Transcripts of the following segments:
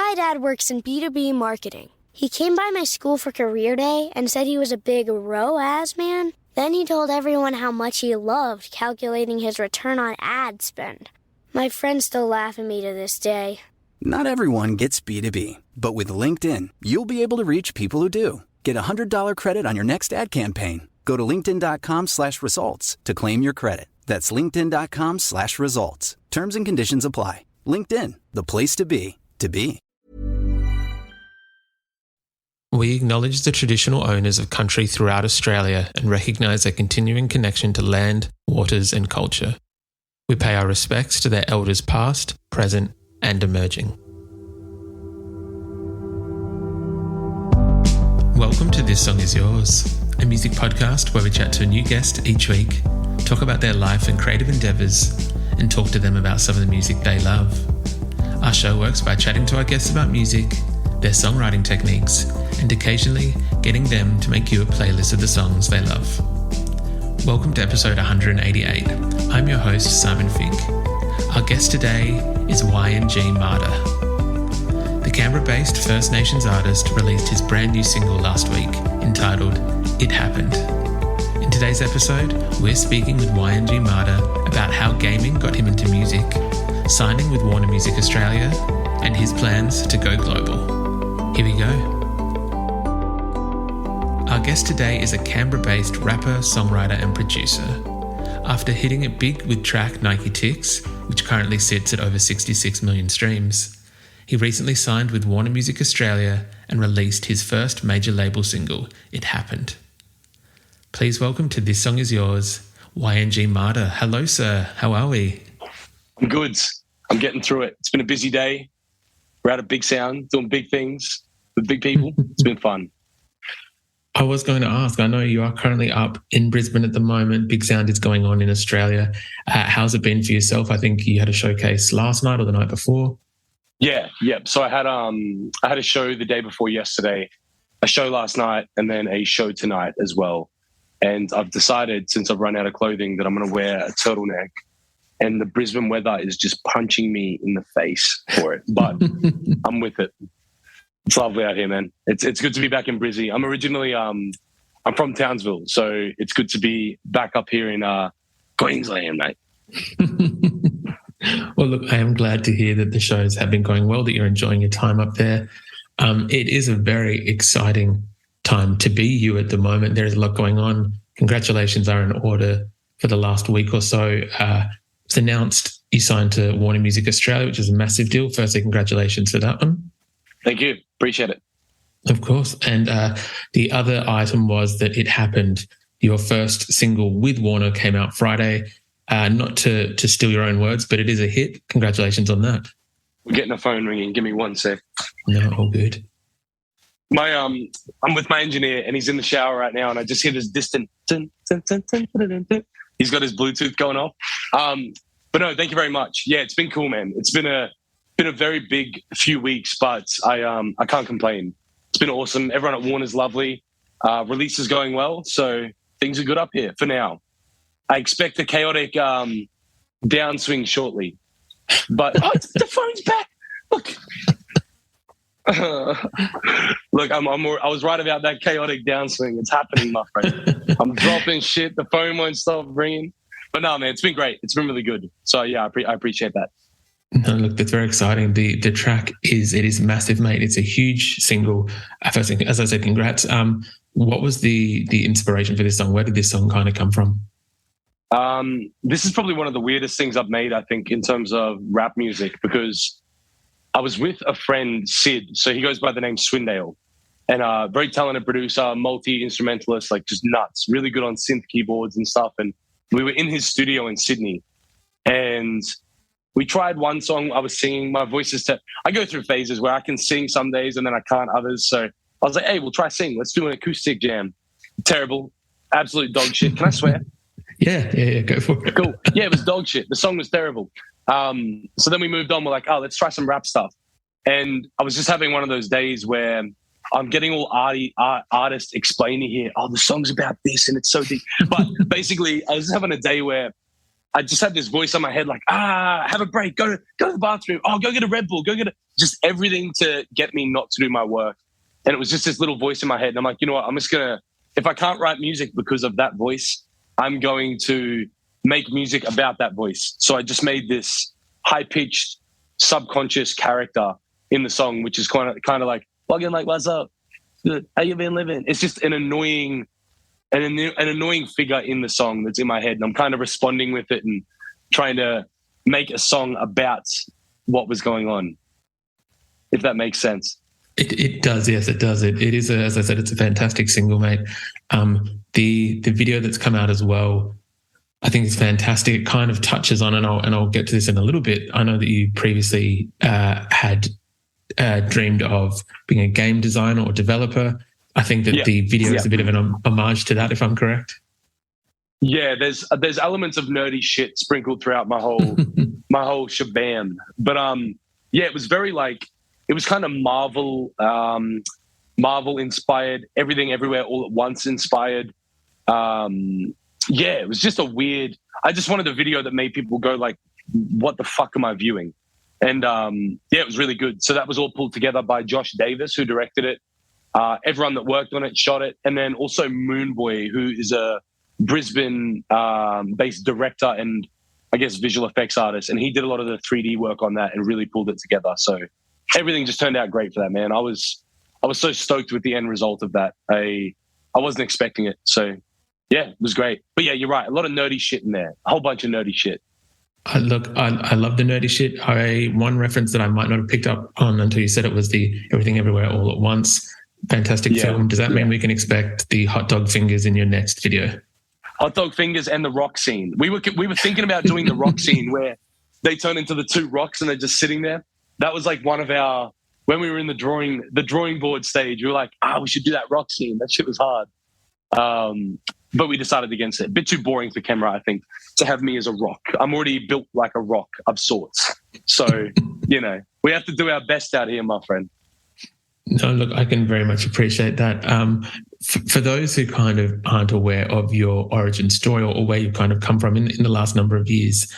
My dad works in B2B marketing. He came by my school for career day and said he was a big ROAS man. Then he told everyone how much he loved calculating his return on ad spend. My friends still laugh at me to this day. Not everyone gets B2B, but with LinkedIn, you'll be able to reach people who do. Get a $100 credit on your next ad campaign. Go to linkedin.com/results to claim your credit. That's linkedin.com/results. Terms and conditions apply. LinkedIn, the place to be, to be. We acknowledge the traditional owners of country throughout Australia and recognise their continuing connection to land, waters and culture. We pay our respects to their elders past, present and emerging. Welcome to This Song Is Yours, a music podcast where we chat to a new guest each week, talk about their life and creative endeavours, and talk to them about some of the music they love. Our show works by chatting to our guests about music, their songwriting techniques, and occasionally getting them to make you a playlist of the songs they love. Welcome to episode 188. I'm your host, Simon Fink. Our guest today is YNG Martyr. The Canberra-based First Nations artist released his brand new single last week, entitled It Happened. In today's episode, we're speaking with YNG Martyr about how gaming got him into music, signing with Warner Music Australia, and his plans to go global. Here we go. Our guest today is a Canberra-based rapper, songwriter and producer. After hitting it big with track Nike Ticks, which currently sits at over 66 million streams, he recently signed with Warner Music Australia and released his first major label single, It Happened. Please welcome to This Song Is Yours, YNG Martyr. Hello, sir. How are we? I'm good. I'm getting through it. It's been a busy day. We're at a big sound, doing big things with big people. It's been fun. I was going to ask, I know you are currently up in Brisbane at the moment. Big Sound is going on in Australia. How's it been for yourself? I think you had a showcase last night or the night before. Yeah. So I had a show the day before yesterday, a show last night, and then a show tonight as well. And I've decided, since I've run out of clothing, that I'm going to wear a turtleneck. And the Brisbane weather is just punching me in the face for it. But I'm with it. It's lovely out here, man. It's good to be back in Brizzy. I'm originally, I'm from Townsville, so it's good to be back up here in Queensland, mate. Well, look, I am glad to hear that the shows have been going well, that you're enjoying your time up there. It is a very exciting time to be you at the moment. There's a lot going on. Congratulations are in order for the last week or so. It's announced you signed to Warner Music Australia, which is a massive deal. Firstly, congratulations for that one. Thank you. Appreciate it. Of course. And the other item was that It Happened. Your first single with Warner came out Friday. Not to steal your own words, but it is a hit. Congratulations on that. We're getting a phone ringing. Give me one sec. No, all good. I'm with my engineer and he's in the shower right now, and I just hear this distant dun, dun, dun, dun, dun, dun, dun. He's got his Bluetooth going off. But no, thank you very much. Yeah, it's been cool, man. It's been a very big few weeks, but I can't complain. It's been awesome. Everyone at Warner's lovely. Release is going well, so things are good up here for now. I expect a chaotic downswing shortly. But the phone's back. Look. Look, I was right about that chaotic downswing. It's happening, my friend. I'm dropping shit. The phone won't stop ringing. But no, man, it's been great. It's been really good. So yeah, I appreciate that. No, look, that's very exciting. The track is massive, mate. It's a huge single. First thing, as I said, congrats. What was the inspiration for this song? Where did this song kind of come from? This is probably one of the weirdest things I've made, I think, in terms of rap music, because I was with a friend, Sid. So he goes by the name Swindale, and a very talented producer, multi-instrumentalist, like just nuts, really good on synth keyboards and stuff. And we were in his studio in Sydney, and we tried one song. I was singing. My voice is I go through phases where I can sing some days and then I can't others. So I was like, hey, we'll try sing. Let's do an acoustic jam. Terrible. Absolute dog shit. Can I swear? Yeah, go for it. Cool. Yeah, it was dog shit. The song was terrible. So then we moved on. We're like, let's try some rap stuff. And I was just having one of those days where I'm getting all artist explaining here, the song's about this and it's so deep. But basically, I was just having a day where I just had this voice in my head like, have a break, go to the bathroom, go get a Red Bull, just everything to get me not to do my work. And it was just this little voice in my head. And I'm like, you know what, I'm just going to, if I can't write music because of that voice, I'm going to make music about that voice. So I just made this high-pitched, subconscious character in the song, which is kind of like, plug-in like, what's up? How you been living? It's just an annoying figure in the song that's in my head. And I'm kind of responding with it and trying to make a song about what was going on, if that makes sense. It does, yes, it does. It is, as I said, it's a fantastic single, mate. The video that's come out as well, I think it's fantastic. It kind of touches on, and I'll get to this in a little bit. I know that you previously had dreamed of being a game designer or developer. I think that the video is a bit of an homage to that, if I'm correct. Yeah, there's elements of nerdy shit sprinkled throughout my whole my whole shabam. But it was very like, it was kind of Marvel inspired, Everything Everywhere All at Once inspired. It was just a weird, I just wanted a video that made people go like, what the fuck am I viewing? And it was really good. So that was all pulled together by Josh Davis, who directed it. Everyone that worked on it shot it. And then also Moonboy, who is a Brisbane based director and I guess visual effects artist. And he did a lot of the 3D work on that and really pulled it together. So everything just turned out great for that, man. I was so stoked with the end result of that. I wasn't expecting it. So yeah, it was great. But yeah, you're right. A lot of nerdy shit in there. A whole bunch of nerdy shit. I love the nerdy shit. One reference that I might not have picked up on until you said it was the Everything Everywhere All at Once. Fantastic film. Does that mean we can expect the hot dog fingers in your next video? Hot dog fingers and the rock scene. We were thinking about doing the rock scene where they turn into the two rocks and they're just sitting there. That was like one of our, when we were in the drawing board stage, we were like, we should do that rock scene. That shit was hard. But we decided against it. A bit too boring for camera, I think, to have me as a rock. I'm already built like a rock of sorts. So, we have to do our best out here, my friend. No, look, I can very much appreciate that. For those who kind of aren't aware of your origin story or where you've kind of come from in the last number of years,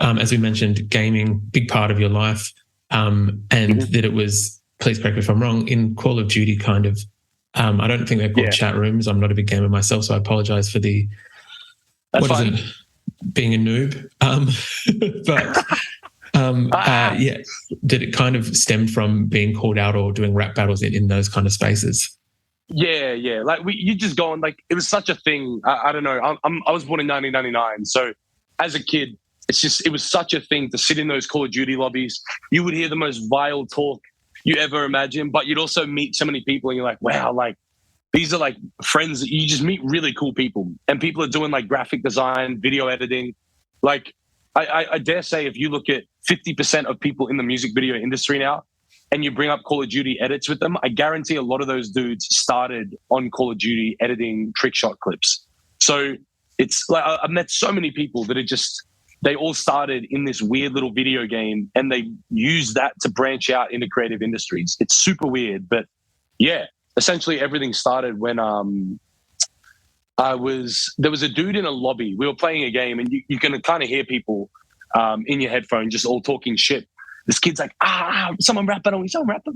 as we mentioned, gaming, big part of your life, and that it was, please correct me if I'm wrong, in Call of Duty kind of, I don't think they're called chat rooms. I'm not a big gamer myself, so I apologize for the, being a noob. Did it kind of stem from being called out or doing rap battles in those kind of spaces? Yeah. Like you just go on, like it was such a thing. I don't know. I was born in 1999, so as a kid, it was such a thing to sit in those Call of Duty lobbies. You would hear the most vile talk you ever imagine, but you'd also meet so many people, and you're like, wow, like these are like friends that you just meet really cool people, and people are doing like graphic design, video editing. Like I dare say, if you look at 50% of people in the music video industry now, and you bring up Call of Duty edits with them, I guarantee a lot of those dudes started on Call of Duty editing trick shot clips. So it's like I've met so many people that they all started in this weird little video game and they use that to branch out into creative industries. It's super weird, but yeah, essentially everything started when there was a dude in a lobby. We were playing a game and you can kind of hear people in your headphone just all talking shit. This kid's like, someone rap battle,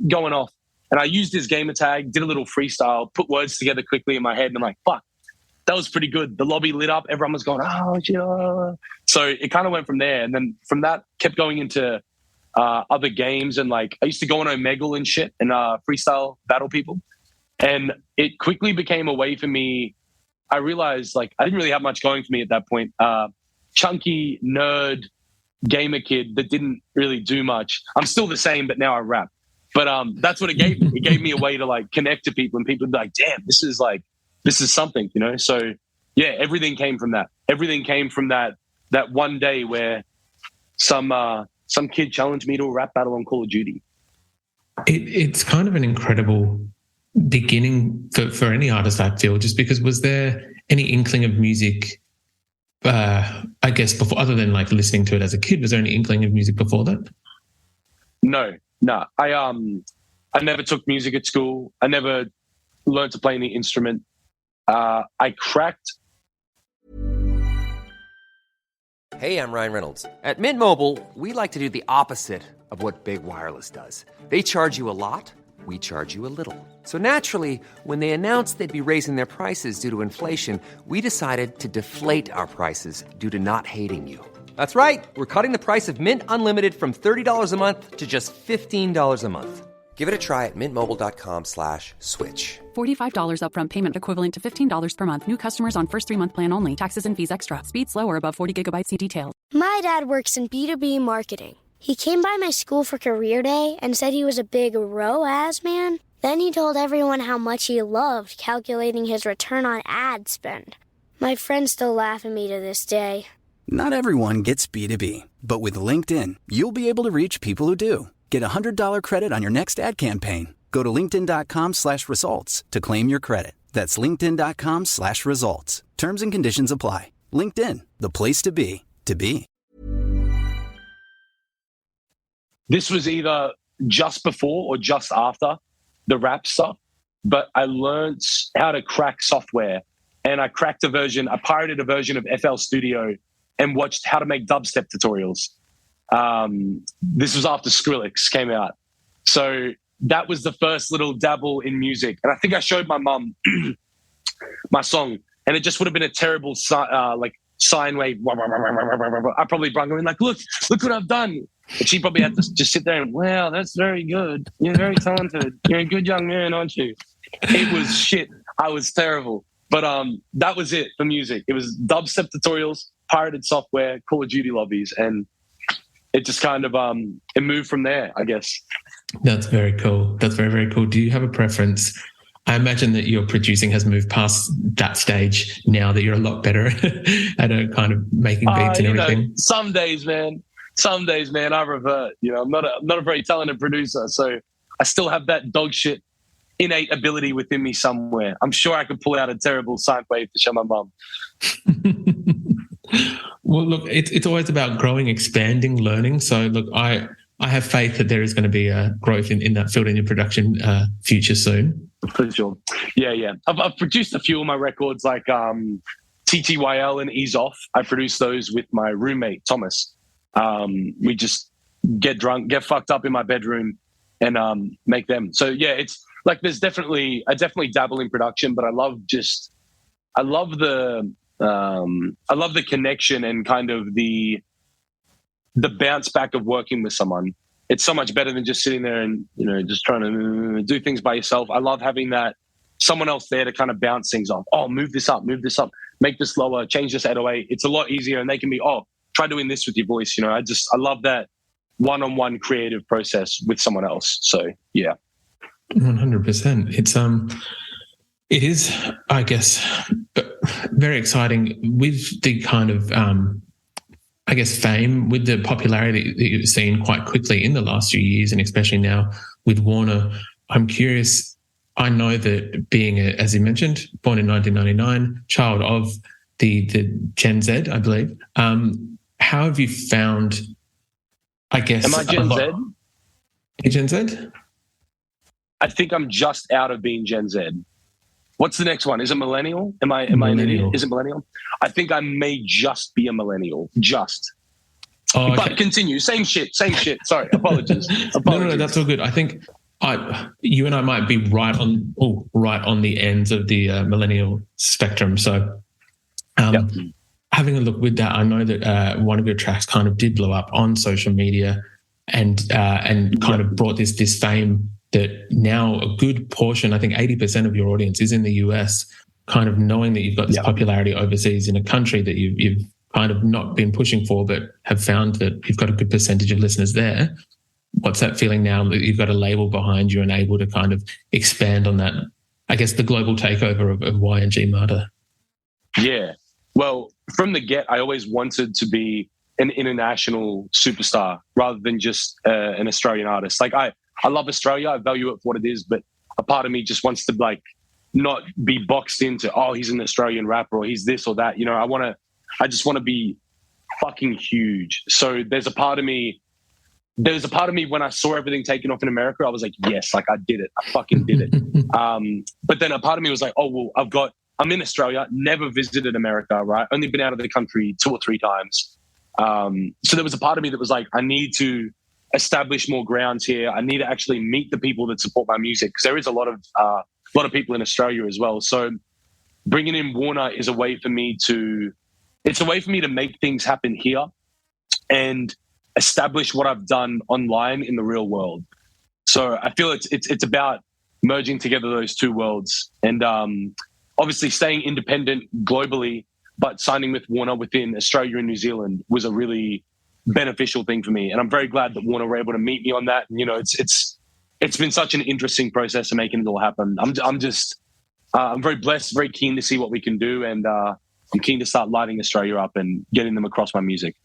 going off. And I used his gamer tag, did a little freestyle, put words together quickly in my head, and I'm like, fuck, that was pretty good. The lobby lit up. Everyone was going, yeah. So it kind of went from there. And then from that, kept going into other games. And like, I used to go on Omegle and shit and freestyle battle people. And it quickly became a way for me. I realized like I didn't really have much going for me at that point. Chunky, nerd, gamer kid that didn't really do much. I'm still the same, but now I rap. But that's what it gave me. It gave me a way to like connect to people, and people would be like, damn, this is something, So yeah, everything came from that. Everything came from that one day where some kid challenged me to a rap battle on Call of Duty. It's kind of an incredible beginning for any artist, I feel, just because was there any inkling of music, I guess, before, other than like listening to it as a kid? Was there any inkling of music before that? No. I never took music at school. I never learned to play any instrument. I cracked. Hey, I'm Ryan Reynolds. At Mint Mobile, we like to do the opposite of what Big Wireless does. They charge you a lot, we charge you a little. So naturally, when they announced they'd be raising their prices due to inflation, we decided to deflate our prices due to not hating you. That's right. We're cutting the price of Mint Unlimited from $30 a month to just $15 a month. Give it a try at mintmobile.com/switch. $45 upfront payment equivalent to $15 per month. New customers on first 3-month plan only. Taxes and fees extra. Speed slower above 40 gigabytes. See details. My dad works in B2B marketing. He came by my school for career day and said he was a big ROAS man. Then he told everyone how much he loved calculating his return on ad spend. My friends still laugh at me to this day. Not everyone gets B2B, but with LinkedIn, you'll be able to reach people who do. Get a $100 credit on your next ad campaign. Go to linkedin.com/results to claim your credit. That's linkedin.com/results. Terms and conditions apply. LinkedIn, the place to be, to be. This was either just before or just after the rap stuff, but I learned how to crack software, and I pirated a version of FL Studio and watched how to make dubstep tutorials. This was after Skrillex came out. So that was the first little dabble in music. And I think I showed my mum my song, and it just would have been a terrible sine wave. I probably brung her in like, look what I've done. And she probably had to just sit there and, wow, that's very good. You're very talented. You're a good young man, aren't you? It was shit. I was terrible. But that was it for music. It was dubstep tutorials, pirated software, Call of Duty lobbies, and it just kind of it moved from there, I guess. That's very cool. That's very, very cool. Do you have a preference? I imagine that your producing has moved past that stage now that you're a lot better at kind of making beats and everything. Some days, man, I revert. I'm not a very talented producer, so I still have that dog shit innate ability within me somewhere. I'm sure I could pull out a terrible sine wave to show my mum. Well, look, it's always about growing, expanding, learning. So, look, I have faith that there is going to be a growth in that field in your production future soon. For sure. Yeah. I've produced a few of my records, like TTYL and Ease Off. I produced those with my roommate, Thomas. We just get drunk, get fucked up in my bedroom and make them. So, yeah, it's like I definitely dabble in production, but I love the connection and kind of the bounce back of working with someone. It's so much better than just sitting there and, just trying to do things by yourself. I love having that someone else there to kind of bounce things off. Oh, move this up, make this lower, change this 808. It's a lot easier, and they can be, try doing this with your voice. I love that one-on-one creative process with someone else. So, yeah. 100%. It is, I guess, very exciting with the kind of, fame, with the popularity that you've seen quite quickly in the last few years, and especially now with Warner. I'm curious, I know that being, as you mentioned, born in 1999, child of the Gen Z, I believe, how have you found, I guess... Am I Gen Z? Gen Z? I think I'm just out of being Gen Z. What's the next one? Is it millennial? Am I an idiot? Is it millennial? I think I may just be a millennial. Just. Oh, okay. But continue. Same shit. Sorry. Apologies. No, that's all good. I think you and I might be right on the ends of the millennial spectrum. So having a look with that, I know that one of your tracks kind of did blow up on social media and kind of brought this fame that now a good portion, I think 80% of your audience is in the US, kind of knowing that you've got this popularity overseas in a country that you've kind of not been pushing for, but have found that you've got a good percentage of listeners there. What's that feeling now that you've got a label behind you and able to kind of expand on that, I guess, the global takeover of YNG Martyr? Yeah. Well, from the get, I always wanted to be an international superstar rather than just an Australian artist. Like I love Australia. I value it for what it is, but a part of me just wants to not be boxed into, he's an Australian rapper or he's this or that. I just want to be fucking huge. So there's a part of me when I saw everything taken off in America, I was like, yes, I did it. I fucking did it. But then a part of me was like, I'm in Australia, never visited America, right? Only been out of the country 2 or 3 times. So there was a part of me that was like, I need to establish more grounds here. I need to actually meet the people that support my music, because there is a lot of people in Australia as well. So bringing in Warner is a way for me to make things happen here and establish what I've done online in the real world. So I feel it's about merging together those two worlds, and obviously staying independent globally, but signing with Warner within Australia and New Zealand was a really beneficial thing for me. And I'm very glad that Warner were able to meet me on that. And, it's been such an interesting process of making it all happen. I'm very blessed, very keen to see what we can do. And I'm keen to start lighting Australia up and getting them across my music.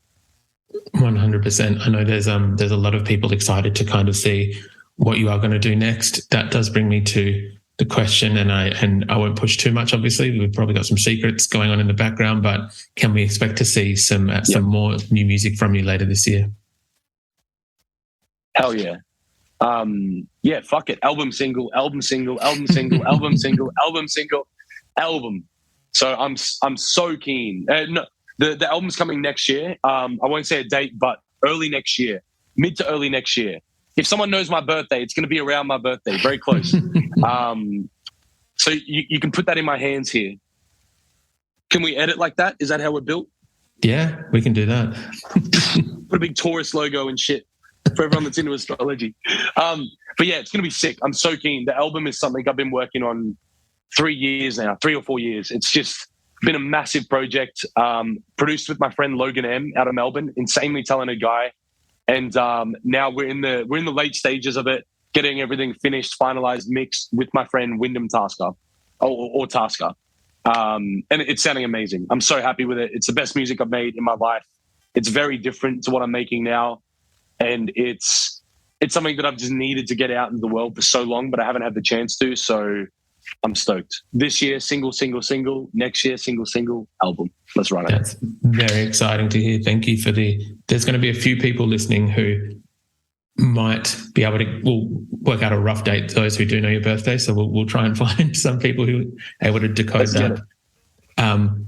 100%. I know there's a lot of people excited to kind of see what you are going to do next. That does bring me to the question, and I won't push too much. Obviously, we've probably got some secrets going on in the background, but can we expect to see some more new music from you later this year? Hell yeah. Yeah, fuck it. Album single. So I'm so keen. No, the album's coming next year. I won't say a date, but early next year, mid to early next year. If someone knows my birthday, it's going to be around my birthday, very close. So you can put that in my hands here. Can we edit like that? Is that how we're built? Yeah, we can do that. Put a big Taurus logo and shit for everyone that's into astrology. But yeah, it's going to be sick. I'm so keen. The album is something I've been working on 3 years now, 3 or 4 years. It's just been a massive project. Produced with my friend Logan M out of Melbourne, insanely talented guy. And now we're in the late stages of it, getting everything finished, finalized, mixed with my friend Wyndham Tasker, or Tasker. And it's sounding amazing. I'm so happy with it. It's the best music I've made in my life. It's very different to what I'm making now. And it's something that I've just needed to get out into the world for so long, but I haven't had the chance to. So I'm stoked. This year, single. Next year, single, album. Let's run it. That's very exciting to hear. Thank you for there's going to be a few people listening who might be able to, we'll work out a rough date, those who do know your birthday. So we'll try and find some people who are able to decode that.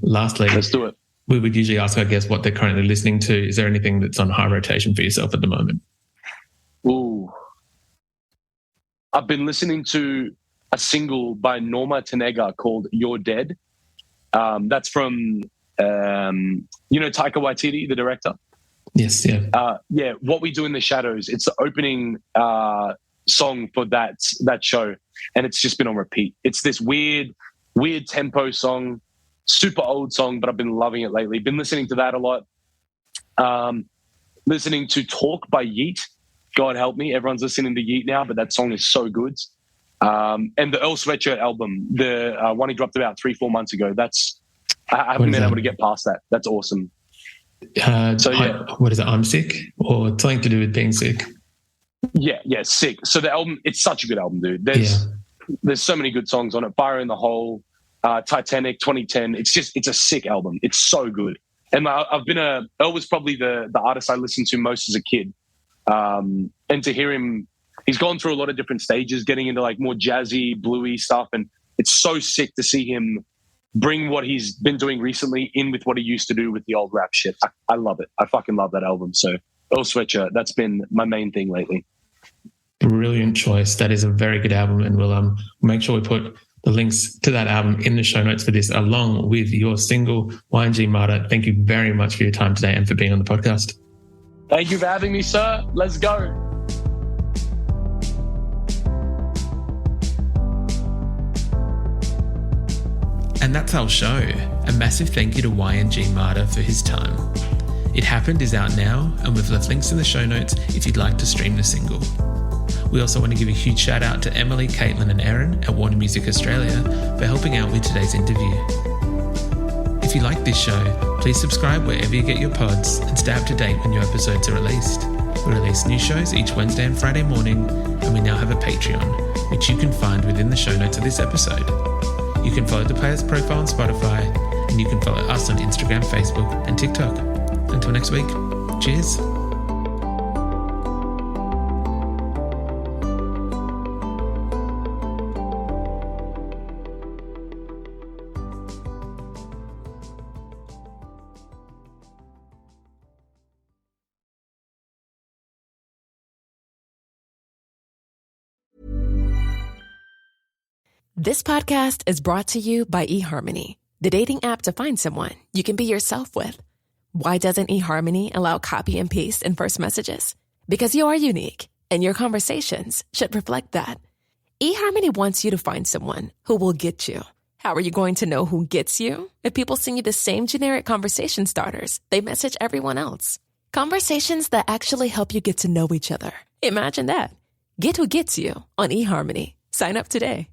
Lastly, let's do it. We would usually ask our guests what they're currently listening to. Is there anything that's on high rotation for yourself at the moment? Ooh. I've been listening to a single by Norma Tanega called You're Dead. That's from, Taika Waititi, the director. Yes, yeah. Yeah, What We Do in the Shadows. It's the opening song for that show, and it's just been on repeat. It's this weird tempo song, super old song, but I've been loving it lately. Been listening to that a lot. Listening to Talk by Yeet. God help me, everyone's listening to Yeet now, but that song is so good. And the Earl Sweatshirt album, the one he dropped about 3-4 months ago, I haven't been able to get past that. That's awesome. What is it? I'm Sick, or something to do with being sick? Yeah, Sick. So the album, it's such a good album, dude. There's so many good songs on it. Fire in the Hole, Titanic, 2010. It's a sick album. It's so good. And Earl was probably the artist I listened to most as a kid. And to hear him, he's gone through a lot of different stages, getting into like more jazzy, bluey stuff. And it's so sick to see him bring what he's been doing recently in with what he used to do with the old rap shit. I love it. I fucking love that album. So Earl Sweatshirt, that's been my main thing lately. Brilliant choice. That is a very good album. And we'll make sure we put the links to that album in the show notes for this, along with your single, YNG Martyr. Thank you very much for your time today and for being on the podcast. Thank you for having me, sir. Let's go. And that's our show. A massive thank you to YNG Martyr for his time. It Happened is out now, and we've left links in the show notes if you'd like to stream the single. We also want to give a huge shout out to Emilie, Caitlin and Erin at Warner Music Australia for helping out with today's interview. If you like this show, please subscribe wherever you get your pods and stay up to date when new episodes are released. We release new shows each Wednesday and Friday morning, and we now have a Patreon, which you can find within the show notes of this episode. You can follow the player's profile on Spotify, and you can follow us on Instagram, Facebook and TikTok. Until next week, cheers. This podcast is brought to you by eHarmony, the dating app to find someone you can be yourself with. Why doesn't eHarmony allow copy and paste in first messages? Because you are unique, and your conversations should reflect that. eHarmony wants you to find someone who will get you. How are you going to know who gets you? If people send you the same generic conversation starters they message everyone else. Conversations that actually help you get to know each other. Imagine that. Get who gets you on eHarmony. Sign up today.